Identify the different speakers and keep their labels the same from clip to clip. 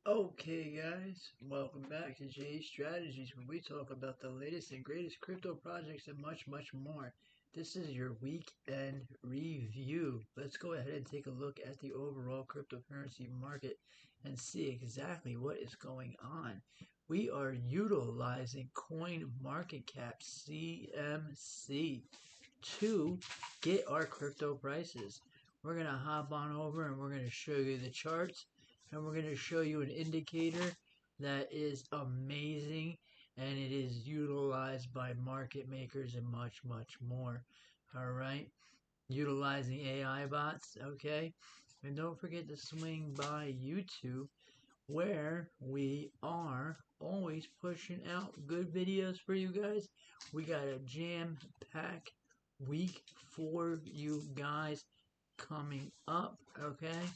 Speaker 1: Okay, guys, welcome back to Jay Strategies, where we talk about the latest and greatest crypto projects and much, much more. This is your weekend review. Let's go ahead and take a look at the overall cryptocurrency market and see exactly what is going on. We are utilizing CoinMarketCap CMC to get our crypto prices. We're going to hop on over and we're going to show you the charts, and we're going to show you an indicator that is amazing, and it is utilized by market makers and much, much more. All right, utilizing AI bots. Okay, and don't forget to swing by YouTube, where we are always pushing out good videos for you guys. We got a jam-packed week for you guys coming up. Okay,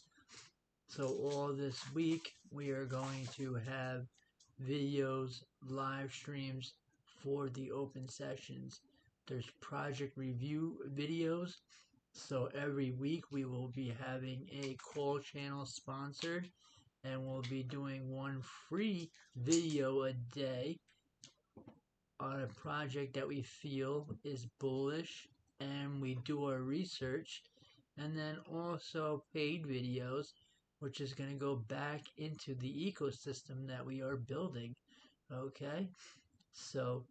Speaker 1: so all this week we are going to have videos, live streams for the open sessions. There's project review videos. So every week we will be having a call channel sponsored, and we'll be doing one free video a day on a project that we feel is bullish, and we do our research, and then also paid videos, which is going to go back into the ecosystem that we are building. Okay, so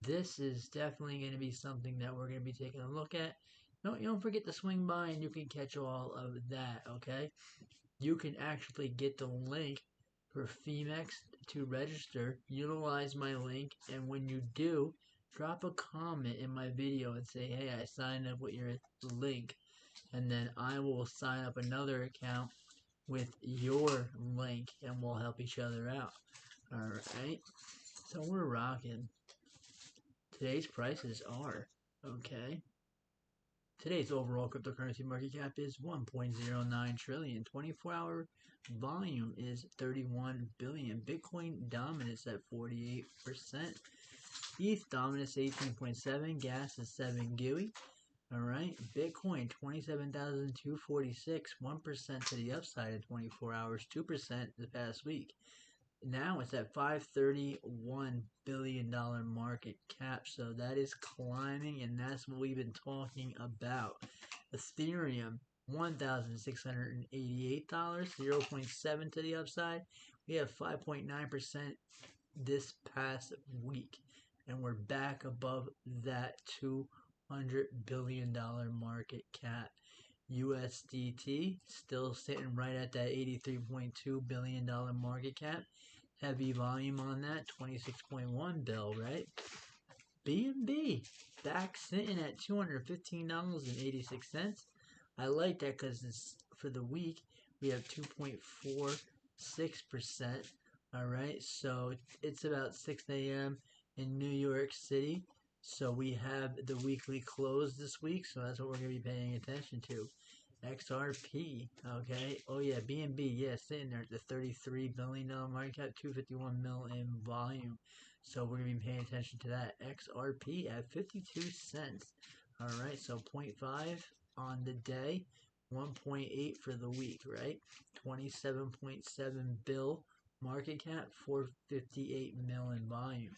Speaker 1: this is definitely going to be something that we're going to be taking a look at. Don't forget to swing by and you can catch all of that. Okay, you can actually get the link for Phemex to register. Utilize my link, and when you do, drop a comment in my video and say, hey, I signed up with your link, and then I will sign up another account with your link, and we'll help each other out. Alright, so we're rocking. Today's prices are, okay, today's overall cryptocurrency market cap is 1.09 trillion. 24-hour volume is 31 billion. Bitcoin dominance at 48%. ETH dominance 18.7. Gas is 7 GUI. Alright, Bitcoin 27,246. 1% to the upside in 24 hours. 2% the past week. Now it's at $531 billion market cap, so that is climbing, and that's what we've been talking about. Ethereum, $1,688, 0.7 to the upside. We have 5.9% this past week, and we're back above that $200 billion market cap. USDT still sitting right at that $83.2 billion market cap. Heavy volume on that, 26.1 bill, right? BNB back sitting at $215.86. I like that because it's for the week we have 2.46%. All right, so it's about 6 a.m. in New York City. So we have the weekly close this week, so that's what we're going to be paying attention to. XRP, okay, oh yeah, BNB, yeah, sitting there at the $33 billion market cap, 251 mil in volume, so we're going to be paying attention to that. XRP at 52 cents, alright, so 0.5 on the day, 1.8 for the week, right, 27.7 bill market cap, 458 mil in volume.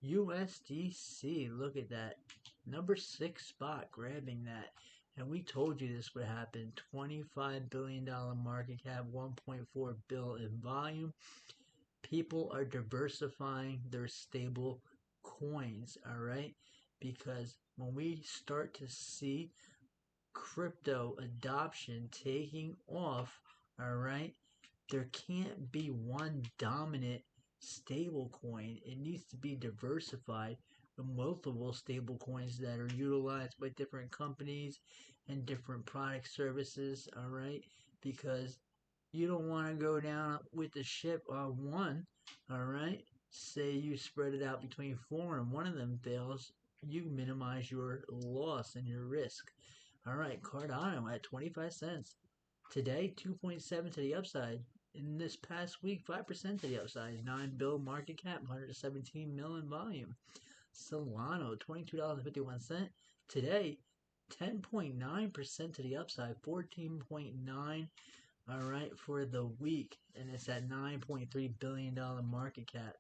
Speaker 1: USDC, look at that, number 6 spot, grabbing that. And we told you this would happen. $25 billion market cap, 1.4 bill in volume. People are diversifying their stable coins, all right? Because when we start to see crypto adoption taking off, all right, there can't be one dominant stable coin. It needs to be diversified with multiple stable coins that are utilized by different companies and different product services, all right, because you don't want to go down with the ship on one, all right. Say you spread it out between 4 and one of them fails, you minimize your loss and your risk. All right, Cardano at 25 cents today, 2.7 to the upside. In this past week, 5% to the upside. 9 bill market cap, 117 mil in volume. Solana, $22.51. Today, 10.9% to the upside, 14.9 all right, for the week, and it's at $9.3 billion market cap.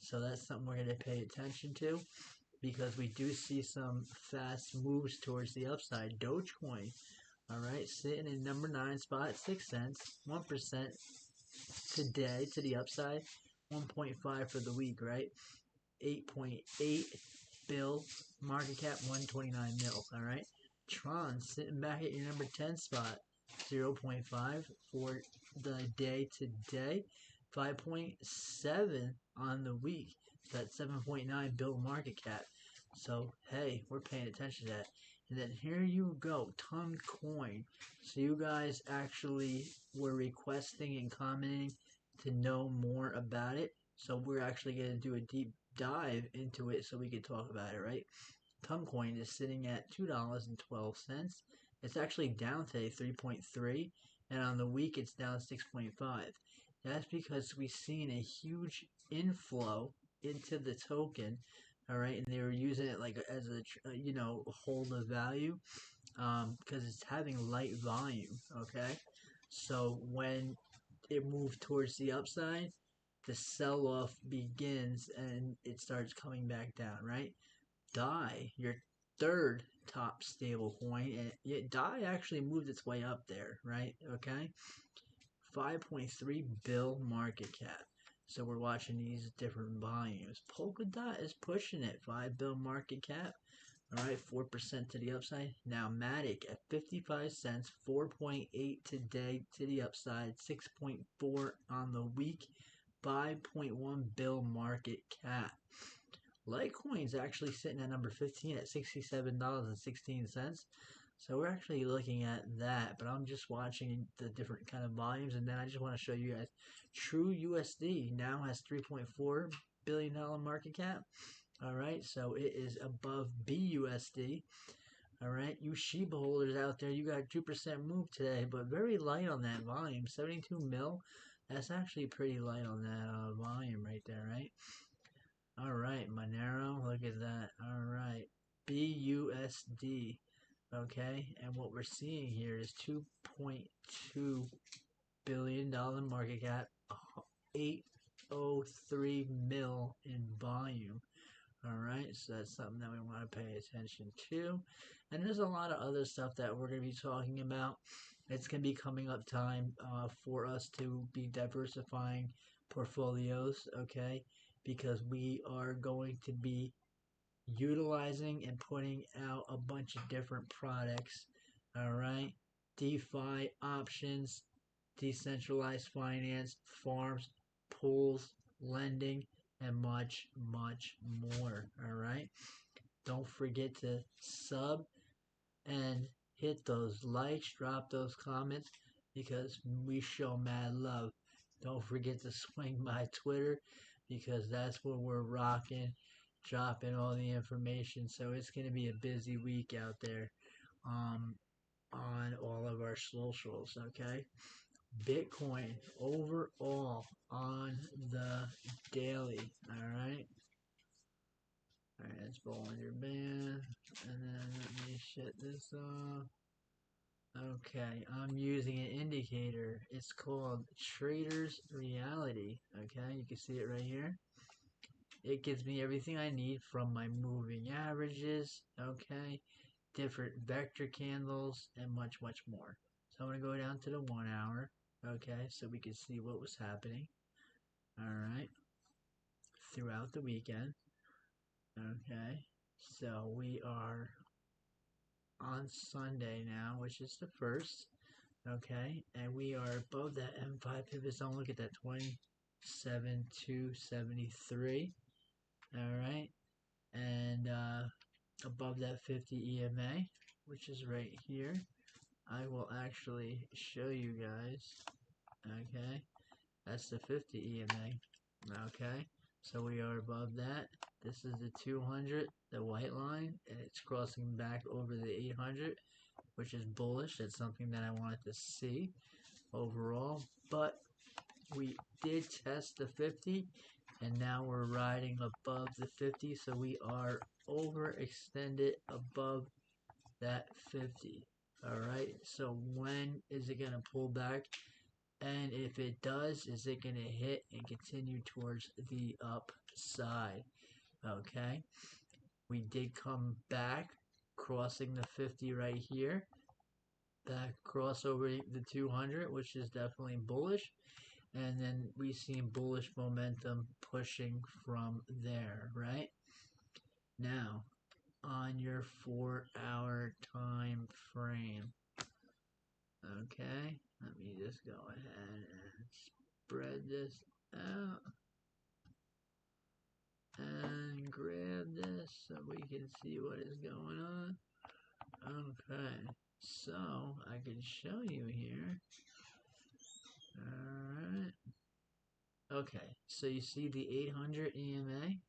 Speaker 1: So that's something we're going to pay attention to because we do see some fast moves towards the upside. Dogecoin, all right, sitting in number 9 spot, 6 cents, 1% today to the upside, 1.5 for the week, right? 8.8 bill, market cap 129 mil, all right? Tron sitting back at your number 10 spot, 0.5 for the day today, 5.7 on the week. So that's 7.9 bill market cap. So hey, we're paying attention to that. And then here you go, Toncoin. So you guys actually were requesting and commenting to know more about it. So we're actually going to do a deep dive into it so we can talk about it, right? Toncoin is sitting at $2.12. It's actually down today 3.3, and on the week it's down 6.5. That's because we've seen a huge inflow into the token, all right, and they were using it like as a hold of value, because it's having light volume, okay. So when it moved towards the upside, the sell-off begins and it starts coming back down, right? DAI, your third top stable coin, and DAI actually moved its way up there, right? Okay, 5.3 bill market cap. So we're watching these different volumes. Polkadot is pushing it, 5 bill market cap. All right, 4% to the upside. Now Matic at 55 cents, 4.8 today to the upside, 6.4 on the week, 5.1 bill market cap. Litecoin's actually sitting at number 15 at $67.16. So we're actually looking at that, but I'm just watching the different kind of volumes, and then I just want to show you guys True USD now has $3.4 billion market cap. All right, so it is above BUSD. All right, you Shiba holders out there, you got 2% move today, but very light on that volume, 72 mil. That's actually pretty light on that volume right there, right? All right, Monero, look at that. All right, BUSD. Okay, and what we're seeing here is $2.2 billion market cap, 803 mil in volume. All right, so that's something that we want to pay attention to. And there's a lot of other stuff that we're going to be talking about. It's going to be coming up time for us to be diversifying portfolios, okay? Because we are going to be utilizing and putting out a bunch of different products, all right? DeFi options, decentralized finance, farms, pools, lending, and much, much more, all right? Don't forget to sub and hit those likes, drop those comments, because we show mad love. Don't forget to swing by Twitter, because that's where we're rocking, dropping all the information. So it's going to be a busy week out there on all of our socials, okay? Bitcoin overall on the daily, all right? All right, let's Bollinger Band, and then let me shut this off. Okay, I'm using an indicator. It's called Trader's Reality. Okay, you can see it right here. It gives me everything I need from my moving averages, okay, different vector candles, and much, much more. So I'm going to go down to the 1 hour, okay, so we can see what was happening, all right, throughout the weekend. Okay, so we are on Sunday now, which is the 1st. Okay, and we are above that M5 pivot zone. Look at that, 27,273. All right, and above that 50 EMA, which is right here. I will actually show you guys. Okay, that's the 50 EMA. Okay, so we are above that. This is the 200, the white line, and it's crossing back over the 800, which is bullish. That's something that I wanted to see overall, but we did test the 50, and now we're riding above the 50, so we are overextended above that 50. All right, so when is it going to pull back And if it does, is it going to hit and continue towards the upside? Okay. We did come back, crossing the 50 right here. Back cross over the 200, which is definitely bullish. And then we see bullish momentum pushing from there, right? Now, on your 4-hour time frame. Okay, let me just go ahead and spread this out and grab this so we can see what is going on. Okay, so I can show you here. Alright. Okay, so you see the 800 EMA,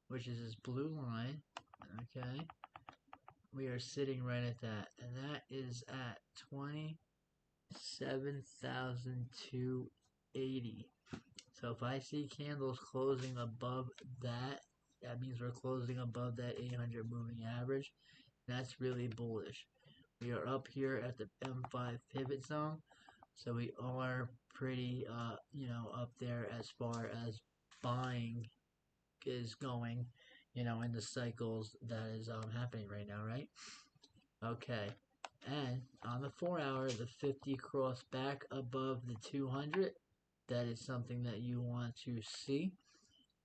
Speaker 1: which is this blue line. Okay, we are sitting right at that, and that is at 27,280. So if I see candles closing above that, that means we're closing above that 800 moving average. That's really bullish. We are up here at the M5 pivot zone, so we are pretty, up there as far as buying is going, in the cycles that is happening right now, right? Okay, and on the 4-hour, the 50 crossed back above the 200. That is something that you want to see,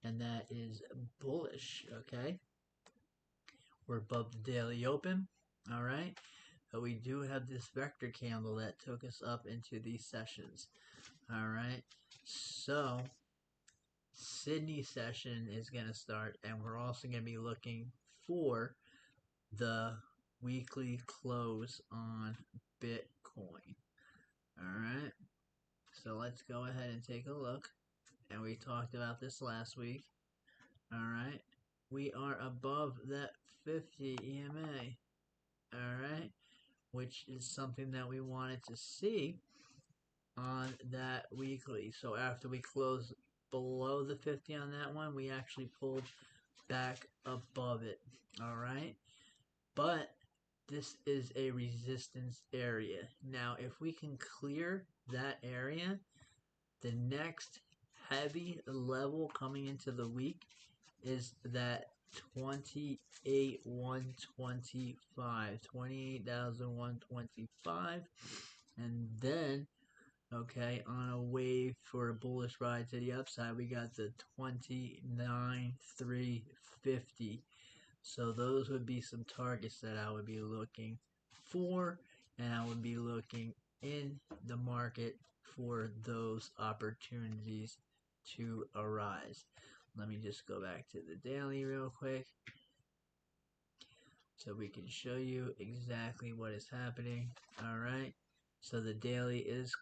Speaker 1: and that is bullish. Okay, we're above the daily open. All right, but we do have this vector candle that took us up into these sessions. All right, so Sydney session is going to start, and we're also going to be looking for the weekly close on Bitcoin. All right, so let's go ahead and take a look. And we talked about this last week. All right, we are above that 50 EMA. All right, which is something that we wanted to see on that weekly. So after we closed below the 50 on that one, we actually pulled back above it. All right, but this is a resistance area. Now, if we can clear that area, the next heavy level coming into the week is that 28,125, 28,125, and then, okay, on a wave for a bullish ride to the upside, we got the 29,350. So those would be some targets that I would be looking for, and I would be looking in the market for those opportunities to arise. Let me just go back to the daily real quick so we can show you exactly what is happening. All right, so the daily is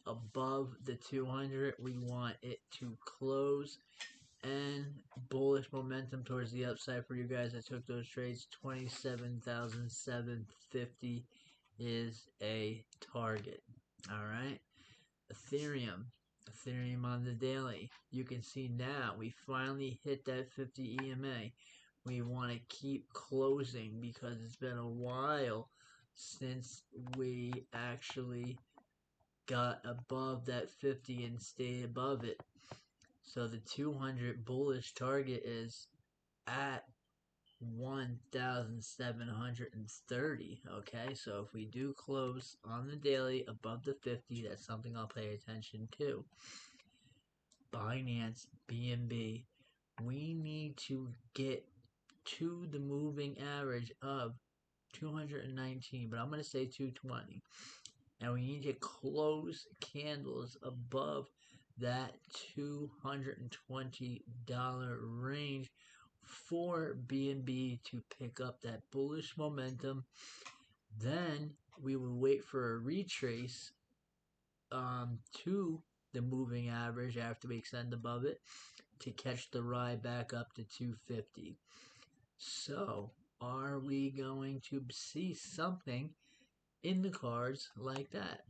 Speaker 1: above the 200. We want it to close, and bullish momentum towards the upside for you guys that took those trades. 27,750 is a target. All right, Ethereum on the daily. You can see now we finally hit that 50 EMA. We want to keep closing because it's been a while since we actually got above that 50 and stayed above it. So the 200 bullish target is at 1,730. Okay, so if we do close on the daily above the 50, that's something I'll pay attention to. Binance, BNB, we need to get to the moving average of 219, but I'm going to say 220. And we need to close candles above that $220 range for BNB to pick up that bullish momentum. Then we will wait for a retrace to the moving average after we extend above it to catch the ride back up to 250. So, are we going to see something in the cards like that?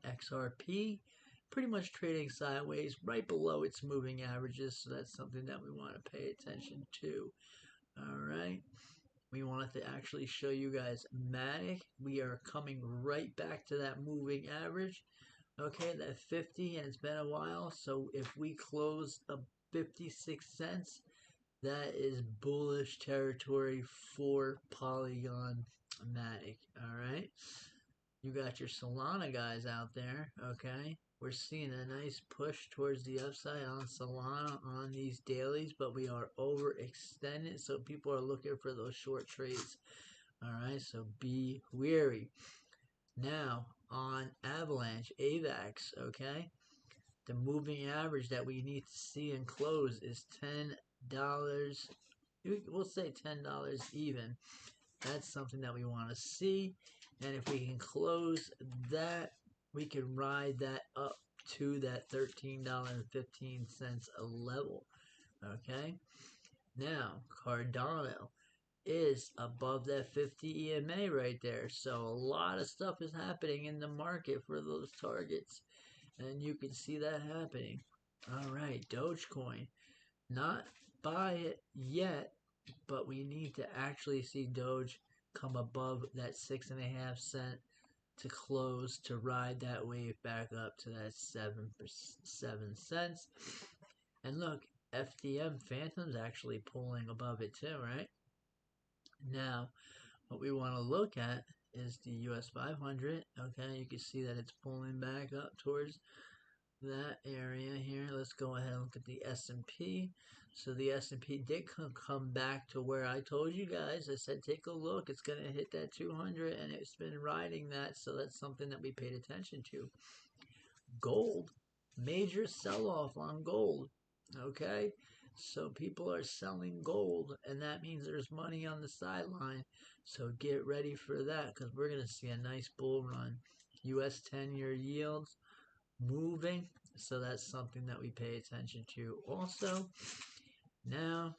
Speaker 1: XRP pretty much trading sideways right below its moving averages, so that's something that we want to pay attention to. All right, We wanted to actually show you guys Matic. We are coming right back to that moving average. Okay, that 50, and it's been a while. So if we close a 56 cents, that is bullish territory for Polygon Matic. All right. You got your Solana guys out there, okay? We're seeing a nice push towards the upside on Solana on these dailies, but we are overextended, so people are looking for those short trades. All right, so be wary. Now, on Avalanche, AVAX, okay? The moving average that we need to see and close is $10. We'll say $10 even. That's something that we want to see. And if we can close that, we can ride that up to that $13.15 level. Okay. Now, Cardano is above that 50 EMA right there. So a lot of stuff is happening in the market for those targets. And you can see that happening. All right, Dogecoin. Not buy it yet, but we need to actually see Doge come above that 6.5 cent to close to ride that wave back up to that 7 cents. And look, FDM Phantom's actually pulling above it too, right? Now, what we want to look at is the US 500. Okay, you can see that it's pulling back up towards that area here. Let's go ahead and look at the S&P. So the S&P did come back to where I told you guys. I said take a look. It's going to hit that 200, and it's been riding that, so that's something that we paid attention to. Gold, major sell-off on gold. Okay, so people are selling gold, and that means there's money on the sideline. So get ready for that, because we're going to see a nice bull run. US 10-year yields moving, so that's something that we pay attention to also. Now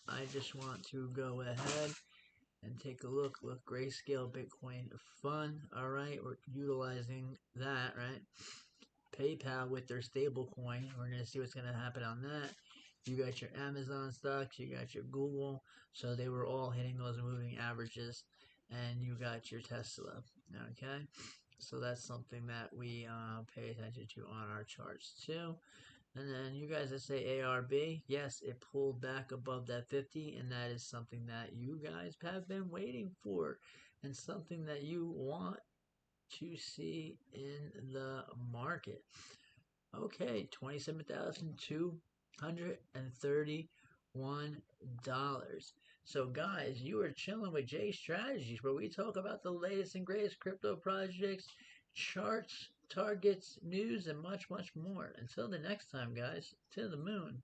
Speaker 1: I just want to go ahead and take a look. Grayscale Bitcoin Fund. All right, we're utilizing that, right? PayPal with their stable coin. We're going to see what's going to happen on that. You got your Amazon stocks, you got your Google, so they were all hitting those moving averages, and you got your Tesla. Okay, so that's something that we pay attention to on our charts too. And then you guys that say ARB, yes, it pulled back above that 50, and that is something that you guys have been waiting for, and something that you want to see in the market. Okay, $27,231. So guys, you are chilling with J Strategies, where we talk about the latest and greatest crypto projects, charts, targets, news, and much, much more. Until the next time, guys, to the moon.